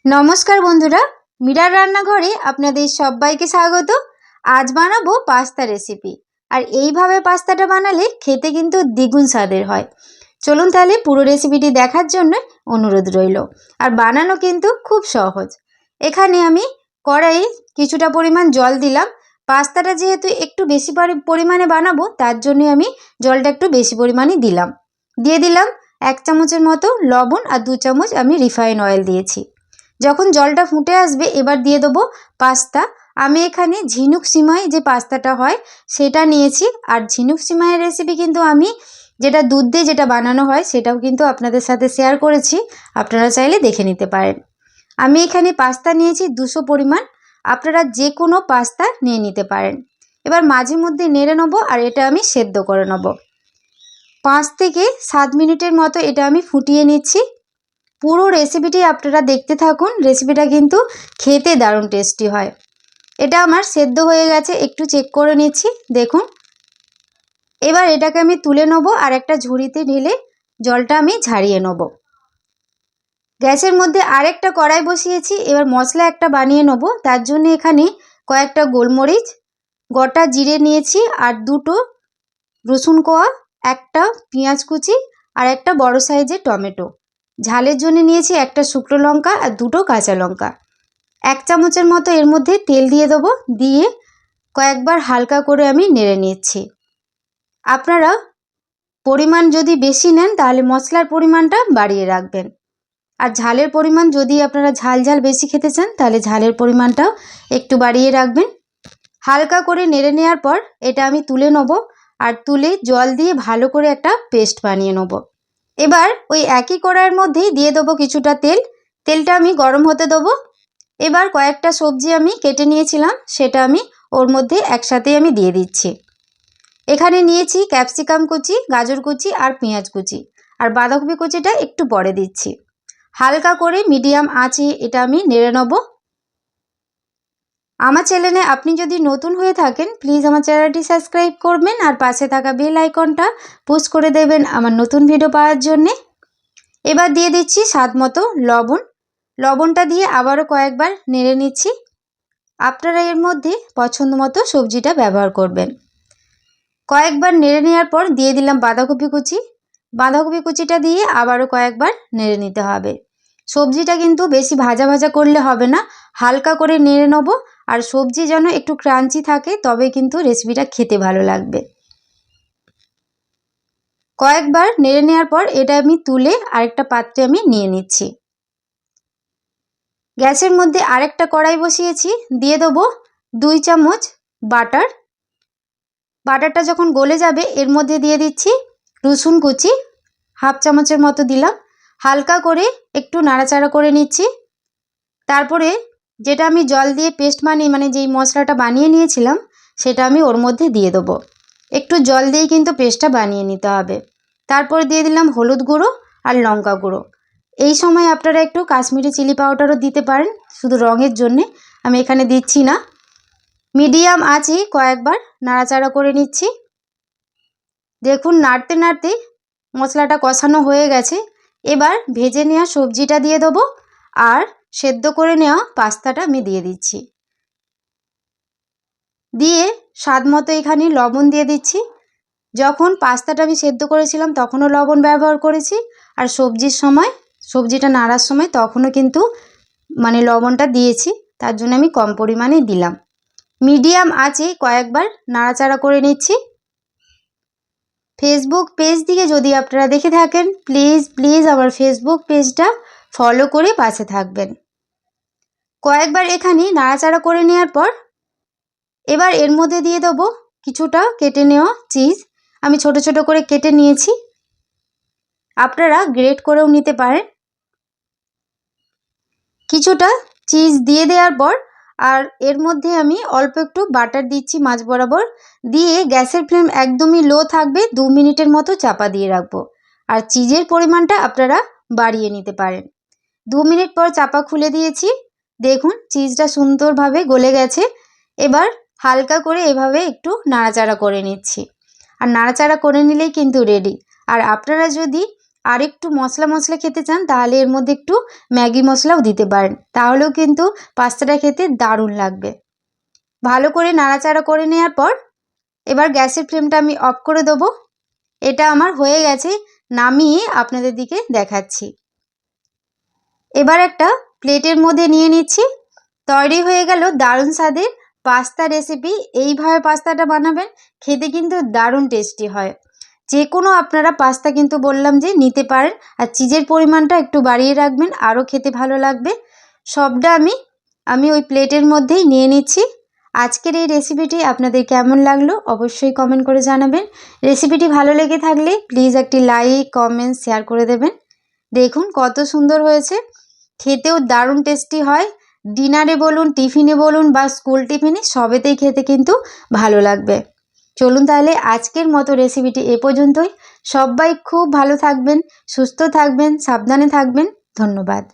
नमस्कार बंधुरा मीरार रान्नाघरे आपनादेर सबाइके स्वागत। आज बानाबो पास्ता रेसिपि और এইভাবে पास्ताटा बानाले खेते किन्तु द्विगुण स्वादेर हय। चलुन ताहले पुरो रेसिपिटी देखार जन्य अनुरोध रइल। और बानानो किन्तु खूब सहज। एखाने आमी कड़ाइये किछुटा परिमाण जल दिलाम। पास्ताटा जेहेतु एकटु बेशी परिमाणे बानाबो तार जन्य आमी जलटा एकटु बेशी परिमाणे दिलाम। दिए दिलाम 1 चामचेर मतो लवण और 2 चामच आमी रिफाइन अয়েল दिएछि। যখন জলটা ফুটে আসবে এবার দিয়ে দেব পাস্তা। আমি এখানে ঝিনুক সিমাই যে পাস্তাটা হয় সেটা নিয়েছি। আর ঝিনুক সিমাইয়ের রেসিপি কিন্তু আমি যেটা দুধ দিয়ে যেটা বানানো হয় সেটাও কিন্তু আপনাদের সাথে শেয়ার করেছি, আপনারা চাইলে দেখে নিতে পারেন। আমি এখানে পাস্তা নিয়েছি 200 পরিমাণ, আপনারা যে কোনো পাস্তা নিয়ে নিতে পারেন। এবার মাঝে মধ্যে নেড়ে নেব আর এটা আমি সেদ্ধ করে নেব। 5 থেকে 7 মিনিটের মতো এটা আমি ফুটিয়ে নিচ্ছি। পুরো রেসিপিটি আপনারা দেখতে থাকুন, রেসিপিটা কিন্তু খেতে দারুণ টেস্টি হয়। এটা আমার সেদ্ধ হয়ে গেছে, একটু চেক করে নিচ্ছি, দেখুন। এবার এটাকে আমি তুলে নেব আর একটা ঝুড়িতে ঢেলে জলটা আমি ঝারিয়ে নেব। গ্যাসের মধ্যে আরেকটা কড়াই বসিয়েছি। এবার মশলা একটা বানিয়ে নেব। তার জন্য এখানে কয়েকটা গোলমরিচ, গোটা জিরে নিয়েছি আর 2টো রসুন কোয়া, একটা পেঁয়াজ কুচি আর একটা বড় সাইজের টমেটো। ঝালের জন্য নিয়েছি একটা শুকনো লঙ্কা আর 2টো কাঁচা লঙ্কা। 1 চামচের মতো এর মধ্যে তেল দিয়ে দেবো। দিয়ে কয়েকবার হালকা করে আমি নেড়ে নিচ্ছি। আপনারা পরিমাণ যদি বেশি নেন তাহলে মশলার পরিমাণটা বাড়িয়ে রাখবেন। আর ঝালের পরিমাণ যদি আপনারা ঝাল বেশি খেতে চান তাহলে ঝালের পরিমাণটাও একটু বাড়িয়ে রাখবেন। হালকা করে নেড়ে নেওয়ার পর এটা আমি তুলে নেব আর তুলে জল দিয়ে ভালো করে একটা পেস্ট বানিয়ে নেব। এবার ওই একই কড়াইয়ের মধ্যেই দিয়ে দেবো কিছুটা তেল। তেলটা আমি গরম হতে দেবো। এবার কয়েকটা সবজি আমি কেটে নিয়েছিলাম সেটা আমি ওর মধ্যে একসাথেই আমি দিয়ে দিচ্ছি। এখানে নিয়েছি ক্যাপসিকাম কুচি, গাজর কুচি আর পেঁয়াজ কুচি, আর বাঁধাকপি কুচিটা একটু পরে দিচ্ছি। হালকা করে মিডিয়াম আঁচে এটা আমি নেড়ে নেব। আমার চ্যানেলে আপনি যদি নতুন হয়ে থাকেন প্লিজ আমার চ্যানেলটি সাবস্ক্রাইব করবেন আর পাশে থাকা বেল আইকনটা পুশ করে দেবেন আমার নতুন ভিডিও পাওয়ার জন্যে। এবার দিয়ে দিচ্ছি স্বাদ মতো লবণ। লবণটা দিয়ে আবারও কয়েকবার নেড়ে নিচ্ছি। আপনারা এর মধ্যে পছন্দ মতো সবজিটা ব্যবহার করবেন। কয়েকবার নেড়ে নেওয়ার পর দিয়ে দিলাম বাঁধাকপি কুচি। বাঁধাকপি কুচিটা দিয়ে আবারও কয়েকবার নেড়ে নিতে হবে। সবজিটা কিন্তু বেশি ভাজা ভাজা করলে হবে না, হালকা করে নেড়ে নেব। আর সবজি যেন একটু ক্রাঞ্চি থাকে তবে কিন্তু রেসিপিটা খেতে ভালো লাগবে। কয়েকবার নেড়ে নেওয়ার পর এটা আমি তুলে আরেকটা পাত্রে আমি নিয়ে নিচ্ছি। গ্যাসের মধ্যে আরেকটা কড়াই বসিয়েছি। দিয়ে দেবো 2 চামচ বাটার। বাটারটা যখন গলে যাবে এর মধ্যে দিয়ে দিচ্ছি রসুন কুচি, 1/2 চামচের মতো দিলাম। হালকা করে একটু নাড়াচাড়া করে নিচ্ছি। তারপরে যেটা আমি জল দিয়ে পেস্ট বানিয়ে যেই মশলাটা বানিয়ে নিয়েছিলাম সেটা আমি ওর মধ্যে দিয়ে দেবো। একটু জল দিয়ে কিন্তু পেস্টটা বানিয়ে নিতে হবে। তারপরে দিয়ে দিলাম হলুদ গুঁড়ো আর লঙ্কা গুঁড়ো। এই সময় আপনারা একটু কাশ্মীরি চিলি পাউডারও দিতে পারেন, শুধু রঙের জন্যে। আমি এখানে দিচ্ছি না। মিডিয়াম আঁচে কয়েকবার নাড়াচাড়া করে নিচ্ছি। দেখুন নাড়তে নাড়তে মশলাটা কষানো হয়ে গেছে। এবার ভেজে নেওয়া সবজিটা দিয়ে দেবো আর সেদ্ধ করে নেওয়া পাস্তাটা আমি দিয়ে দিচ্ছি। দিয়ে স্বাদ মতো এখানে লবণ দিয়ে দিচ্ছি। যখন পাস্তাটা আমি সেদ্ধ করেছিলাম তখনও লবণ ব্যবহার করেছি, আর সবজিটা নাড়ার সময় তখনও কিন্তু লবণটা দিয়েছি, তার জন্য আমি কম পরিমাণে দিলাম। মিডিয়াম আঁচে কয়েকবার নাড়াচাড়া করে নিচ্ছি। ফেসবুক পেজ থেকে যদি আপনারা দেখে থাকেন প্লিজ আমার ফেসবুক পেজটা ফলো করে পাশে থাকবেন। কয়েকবার এখানে নাড়াচাড়া করে নেওয়ার পর এবার এর মধ্যে দিয়ে দেবো কিছুটা কেটে নেওয়া চিজ। আমি ছোট ছোট করে কেটে নিয়েছি, আপনারা গ্রেট করেও নিতে পারেন। কিছুটা চিজ দিয়ে দেওয়ার পর আর এর মধ্যে আমি অল্প একটু বাটার দিচ্ছি মাঝ বরাবর। দিয়ে গ্যাসের ফ্লেম একদমই লো থাকবে, 2 মিনিটের মতো চাপা দিয়ে রাখবো। আর চিজের পরিমাণটা আপনারা বাড়িয়ে নিতে পারেন। 2 মিনিট পর চাপা খুলে দিয়েছি। দেখুন চিজটা সুন্দরভাবে গলে গেছে। এবার হালকা করে এভাবে একটু নাড়াচাড়া করে নিচ্ছি। আর নাড়াচাড়া করে নিলেই কিন্তু রেডি। আর আপনারা যদি আর একটু মশলা খেতে চান তাহলে এর মধ্যে একটু ম্যাগি মশলাও দিতে পারেন, তাহলেও কিন্তু পাস্তাটা খেতে দারুণ লাগবে। ভালো করে নাড়াচাড়া করে নেওয়ার পর এবার গ্যাসের ফ্লেমটা আমি অফ করে দেবো। এটা আমার হয়ে গেছে, নামিয়ে আপনাদের দিকে দেখাচ্ছি। এবার একটা প্লেটের মধ্যে নিয়ে নিচ্ছি। তৈরি হয়ে গেল দারুণ স্বাদের পাস্তা রেসিপি। এইভাবে পাস্তাটা বানাবেন, খেতে কিন্তু দারুণ টেস্টি হয়। যে কোনো আপনারা পাস্তা কিন্তু বললাম যে নিতে পারেন, আর চিজের পরিমাণটা একটু বাড়িয়ে রাখবেন, আরও খেতে ভালো লাগবে। সবটা আমি ওই প্লেটের মধ্যেই নিয়ে নিচ্ছি। আজকের এই রেসিপিটি আপনাদের কেমন লাগলো অবশ্যই কমেন্ট করে জানাবেন। রেসিপিটি ভালো লেগে থাকলে প্লিজ একটি লাইক, কমেন্ট, শেয়ার করে দেবেন। দেখুন কত সুন্দর হয়েছে, খেতেও দারুণ টেস্টি হয়। ডিনারে বলুন, টিফিনে বলুন বা স্কুল টিফিনে, সবেতেই খেতে কিন্তু ভালো লাগবে। চলুন তাহলে আজকের মতো রেসিপিটি এ পর্যন্তই। সবাই খুব ভালো থাকবেন, সুস্থ থাকবেন, সাবধানে থাকবেন। ধন্যবাদ।